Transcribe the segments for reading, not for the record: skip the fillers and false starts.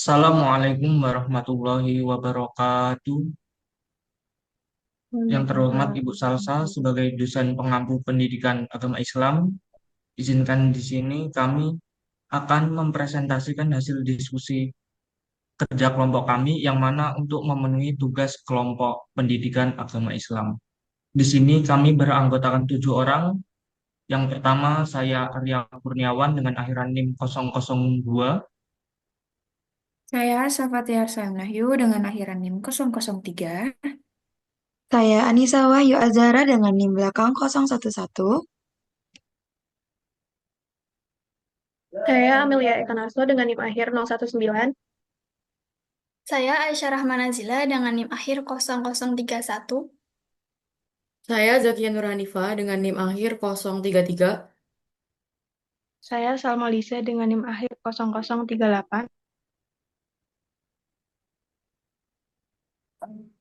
Assalamualaikum warahmatullahi wabarakatuh. Yang terhormat Waalaikumsalam. Ibu Salsa sebagai dosen pengampu pendidikan agama Islam, izinkan di sini kami akan mempresentasikan hasil diskusi kerja kelompok kami yang mana untuk memenuhi tugas kelompok pendidikan agama Islam. Di sini kami beranggotakan 7 orang. Yang pertama saya Arya Kurniawan dengan akhiran NIM 002. Saya Safatia Sanahyu dengan akhiran NIM 003. Saya Anissa Wahyu Azhara dengan NIM belakang 011. Saya Amelia Eka Narso dengan NIM akhir 019. Saya Aisyah Rahmanazila dengan NIM akhir 0031. Saya Zakia Nur Hanifah dengan NIM akhir 033. Saya Salma Lisa dengan NIM akhir 0038.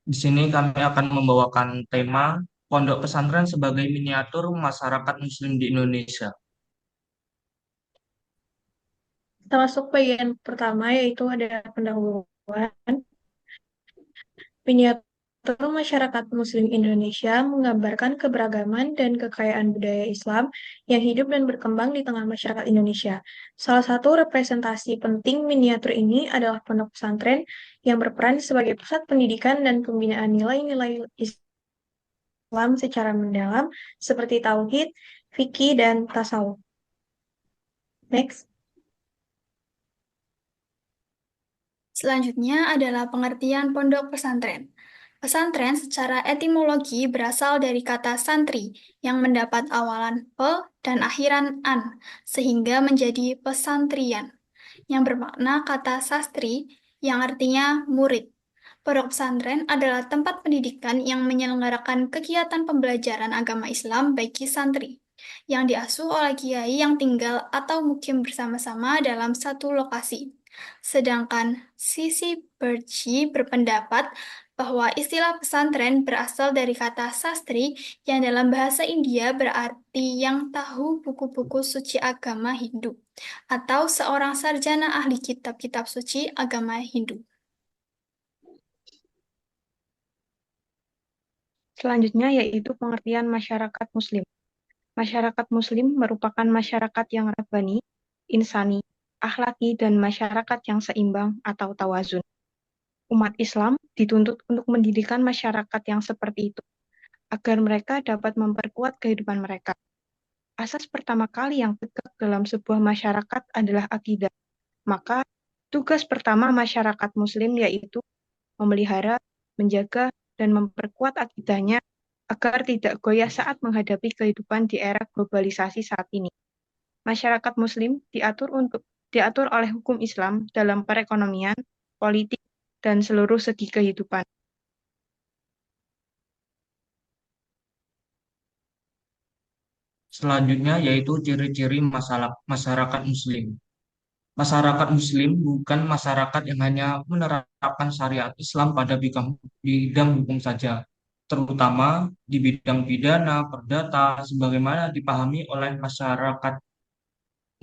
Di sini kami akan membawakan tema Pondok Pesantren sebagai Miniatur Masyarakat Muslim di Indonesia. Kita masuk bagian pertama yaitu ada pendahuluan. Miniatur masyarakat Muslim Indonesia menggambarkan keberagaman dan kekayaan budaya Islam yang hidup dan berkembang di tengah masyarakat Indonesia. Salah satu representasi penting miniatur ini adalah pondok pesantren yang berperan sebagai pusat pendidikan dan pembinaan nilai-nilai Islam secara mendalam seperti tauhid, fikih, dan tasawuf. Next. Selanjutnya adalah pengertian pondok pesantren. Pesantren secara etimologi berasal dari kata santri yang mendapat awalan pe dan akhiran an, sehingga menjadi pesantrian, yang bermakna kata sastri yang artinya murid. Pondok pesantren adalah tempat pendidikan yang menyelenggarakan kegiatan pembelajaran agama Islam bagi santri, yang diasuh oleh kiai yang tinggal atau mukim bersama-sama dalam satu lokasi. Sedangkan Sisi Berji berpendapat bahwa istilah pesantren berasal dari kata sastri yang dalam bahasa India berarti yang tahu buku-buku suci agama Hindu atau seorang sarjana ahli kitab-kitab suci agama Hindu. Selanjutnya yaitu pengertian masyarakat Muslim. Masyarakat Muslim merupakan masyarakat yang rabbani, insani, akhlaki, dan masyarakat yang seimbang atau tawazun. Umat Islam dituntut untuk mendirikan masyarakat yang seperti itu, agar mereka dapat memperkuat kehidupan mereka. Asas pertama kali yang tegak dalam sebuah masyarakat adalah akidah. Maka, tugas pertama masyarakat Muslim yaitu memelihara, menjaga, dan memperkuat akidahnya agar tidak goyah saat menghadapi kehidupan di era globalisasi saat ini. Masyarakat Muslim diatur oleh hukum Islam dalam perekonomian, politik, dan seluruh segi kehidupan. Selanjutnya yaitu ciri-ciri masyarakat Muslim. Masyarakat Muslim bukan masyarakat yang hanya menerapkan syariat Islam pada bidang hukum saja, terutama di bidang pidana, perdata, sebagaimana dipahami oleh masyarakat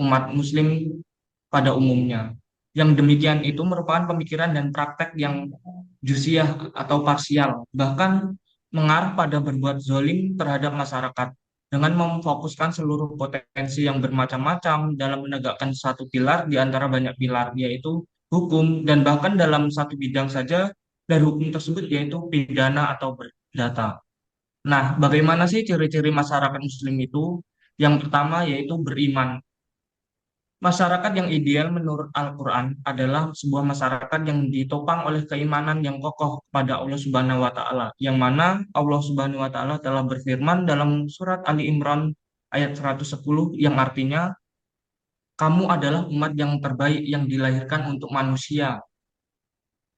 umat Muslim pada umumnya. Yang demikian itu merupakan pemikiran dan praktek yang juziah atau parsial, bahkan mengarah pada berbuat zolim terhadap masyarakat dengan memfokuskan seluruh potensi yang bermacam-macam dalam menegakkan satu pilar di antara banyak pilar, yaitu hukum, dan bahkan dalam satu bidang saja dari hukum tersebut yaitu pidana atau perdata. Nah, bagaimana sih ciri-ciri masyarakat Muslim itu? Yang pertama yaitu beriman. Masyarakat yang ideal menurut Al-Quran adalah sebuah masyarakat yang ditopang oleh keimanan yang kokoh kepada Allah Subhanahu wa Ta'ala, yang mana Allah Subhanahu wa Ta'ala telah berfirman dalam surat Ali Imran ayat 110 yang artinya, "Kamu adalah umat yang terbaik yang dilahirkan untuk manusia,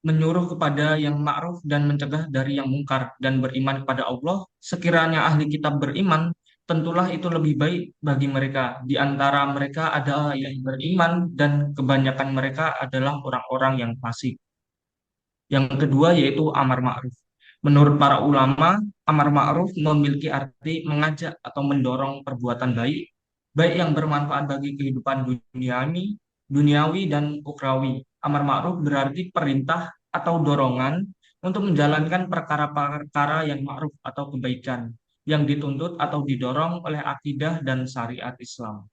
menyuruh kepada yang ma'ruf dan mencegah dari yang mungkar dan beriman kepada Allah. Sekiranya ahli kitab beriman, tentulah itu lebih baik bagi mereka. Di antara mereka ada yang beriman dan kebanyakan mereka adalah orang-orang yang fasik." Yang kedua yaitu amar ma'ruf. Menurut para ulama, amar ma'ruf memiliki arti mengajak atau mendorong perbuatan baik, baik yang bermanfaat bagi kehidupan duniawi duniawi dan ukrawi. Amar ma'ruf berarti perintah atau dorongan untuk menjalankan perkara-perkara yang ma'ruf atau kebaikan yang dituntut atau didorong oleh akidah dan syariat Islam.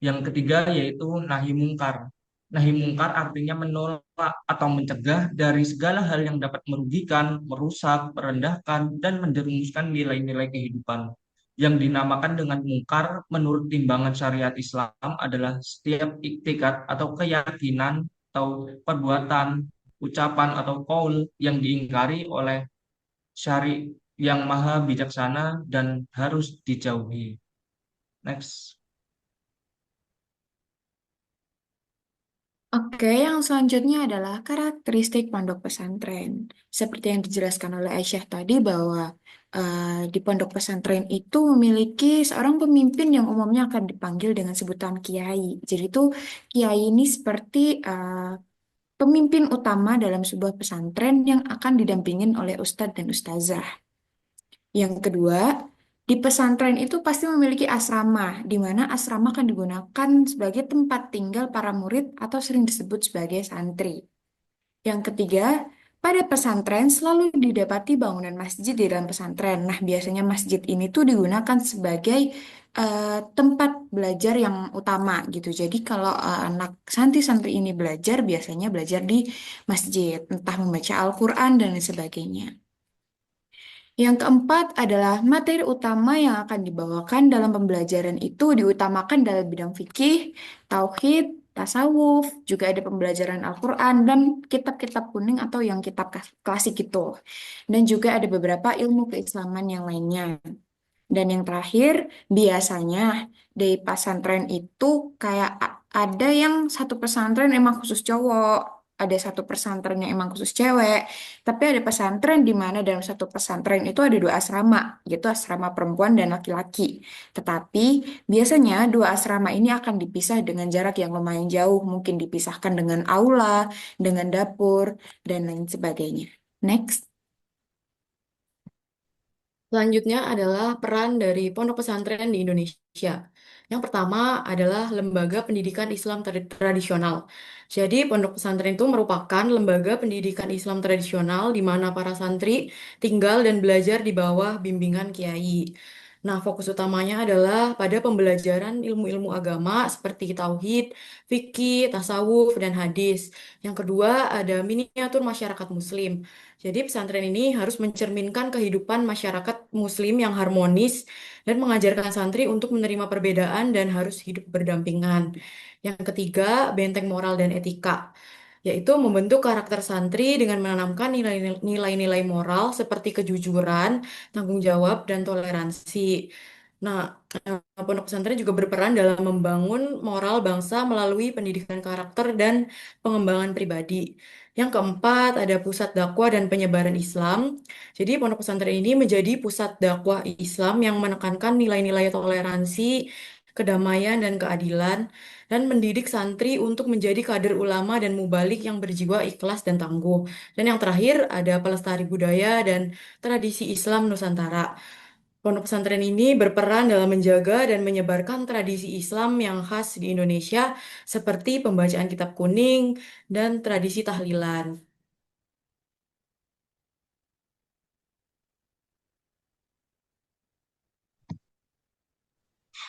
Yang ketiga yaitu nahi mungkar. Nahi mungkar artinya menolak atau mencegah dari segala hal yang dapat merugikan, merusak, merendahkan, dan menjerumuskan nilai-nilai kehidupan. Yang dinamakan dengan mungkar menurut timbangan syariat Islam adalah setiap iktikad atau keyakinan atau perbuatan, ucapan atau qaul yang diingkari oleh syari yang maha bijaksana dan harus dijauhi. Next. Oke, yang selanjutnya adalah karakteristik pondok pesantren. Seperti yang dijelaskan oleh Aisyah tadi bahwa di pondok pesantren itu memiliki seorang pemimpin yang umumnya akan dipanggil dengan sebutan kiai. Jadi itu kiai ini seperti pemimpin utama dalam sebuah pesantren yang akan didampingin oleh ustadz dan ustazah. Yang kedua, di pesantren itu pasti memiliki asrama, di mana asrama akan digunakan sebagai tempat tinggal para murid atau sering disebut sebagai santri. Yang ketiga, pada pesantren selalu didapati bangunan masjid di dalam pesantren. Nah, biasanya masjid ini tuh digunakan sebagai tempat belajar yang utama gitu. Jadi kalau anak santri-santri ini belajar, biasanya belajar di masjid, entah membaca Al-Quran dan lain sebagainya. Yang keempat adalah materi utama yang akan dibawakan dalam pembelajaran itu diutamakan dalam bidang fikih, tauhid, tasawuf, juga ada pembelajaran Al-Quran dan kitab-kitab kuning atau yang kitab klasik itu. Dan juga ada beberapa ilmu keislaman yang lainnya. Dan yang terakhir, biasanya di pesantren itu kayak ada yang satu pesantren emang khusus cowok, ada satu pesantren yang emang khusus cewek, tapi ada pesantren di mana dalam satu pesantren itu ada dua asrama, yaitu asrama perempuan dan laki-laki. Tetapi biasanya dua asrama ini akan dipisah dengan jarak yang lumayan jauh, mungkin dipisahkan dengan aula, dengan dapur, dan lain sebagainya. Next. Selanjutnya adalah peran dari pondok pesantren di Indonesia. Yang pertama adalah lembaga pendidikan Islam tradisional. Jadi, pondok pesantren itu merupakan lembaga pendidikan Islam tradisional di mana para santri tinggal dan belajar di bawah bimbingan kiai. Nah, fokus utamanya adalah pada pembelajaran ilmu-ilmu agama seperti tauhid, fikih, tasawuf, dan hadis. Yang kedua, ada miniatur masyarakat Muslim. Jadi pesantren ini harus mencerminkan kehidupan masyarakat Muslim yang harmonis dan mengajarkan santri untuk menerima perbedaan dan harus hidup berdampingan. Yang ketiga, benteng moral dan etika, yaitu membentuk karakter santri dengan menanamkan nilai-nilai moral seperti kejujuran, tanggung jawab, dan toleransi. Nah, pondok pesantren juga berperan dalam membangun moral bangsa melalui pendidikan karakter dan pengembangan pribadi. Yang keempat, ada pusat dakwah dan penyebaran Islam. Jadi, pondok pesantren ini menjadi pusat dakwah Islam yang menekankan nilai-nilai toleransi, kedamaian, dan keadilan, dan mendidik santri untuk menjadi kader ulama dan mubalik yang berjiwa ikhlas dan tangguh. Dan yang terakhir, ada pelestari budaya dan tradisi Islam Nusantara. Pondok pesantren ini berperan dalam menjaga dan menyebarkan tradisi Islam yang khas di Indonesia, seperti pembacaan kitab kuning dan tradisi tahlilan.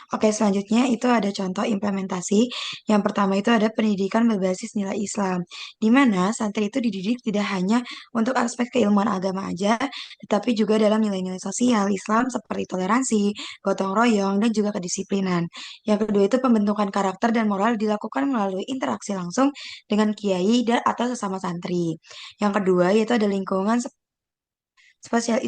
Oke, selanjutnya itu ada contoh implementasi. Yang pertama itu ada pendidikan berbasis nilai Islam, di mana santri itu dididik tidak hanya untuk aspek keilmuan agama aja, tetapi juga dalam nilai-nilai sosial Islam seperti toleransi, gotong royong, dan juga kedisiplinan. Yang kedua itu pembentukan karakter dan moral dilakukan melalui interaksi langsung dengan kiai dan atau sesama santri. Yang kedua yaitu ada lingkungan sosial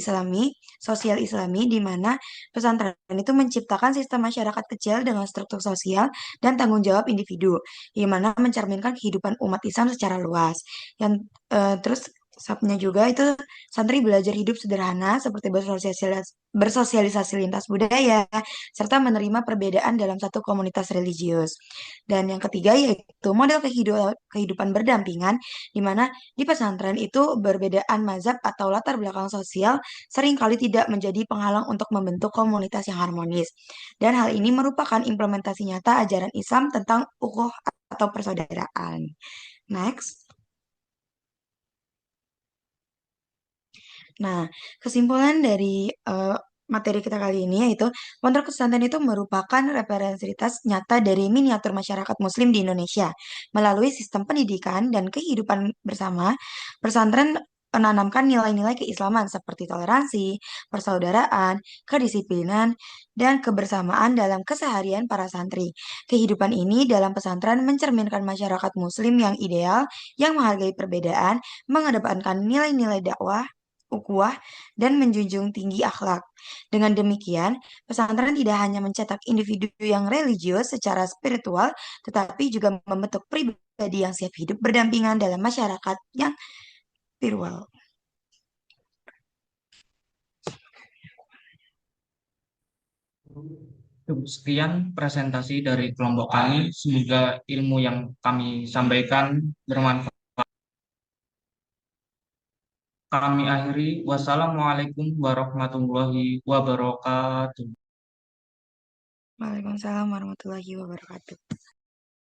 Islami di mana pesantren itu menciptakan sistem masyarakat kecil dengan struktur sosial dan tanggung jawab individu, di mana mencerminkan kehidupan umat Islam secara luas. Yang terus Sabnya juga itu santri belajar hidup sederhana seperti bersosialisasi lintas budaya serta menerima perbedaan dalam satu komunitas religius. Dan yang ketiga yaitu model kehidupan berdampingan di mana di pesantren itu berbedaan mazhab atau latar belakang sosial seringkali tidak menjadi penghalang untuk membentuk komunitas yang harmonis. Dan hal ini merupakan implementasi nyata ajaran Islam tentang ukhuwah atau persaudaraan. Next. Nah, kesimpulan dari materi kita kali ini yaitu pondok pesantren itu merupakan representasi nyata dari miniatur masyarakat Muslim di Indonesia. Melalui sistem pendidikan dan kehidupan bersama, pesantren menanamkan nilai-nilai keislaman seperti toleransi, persaudaraan, kedisiplinan, dan kebersamaan dalam keseharian para santri. Kehidupan ini dalam pesantren mencerminkan masyarakat Muslim yang ideal, yang menghargai perbedaan, mengedepankan nilai-nilai dakwah, ukhuwah, dan menjunjung tinggi akhlak. Dengan demikian, pesantren tidak hanya mencetak individu yang religius secara spiritual, tetapi juga membentuk pribadi yang siap hidup berdampingan dalam masyarakat yang spiritual. Sekian presentasi dari kelompok kami. Semoga ilmu yang kami sampaikan bermanfaat. Kami akhiri. Wassalamualaikum warahmatullahi wabarakatuh. Waalaikumsalam warahmatullahi wabarakatuh.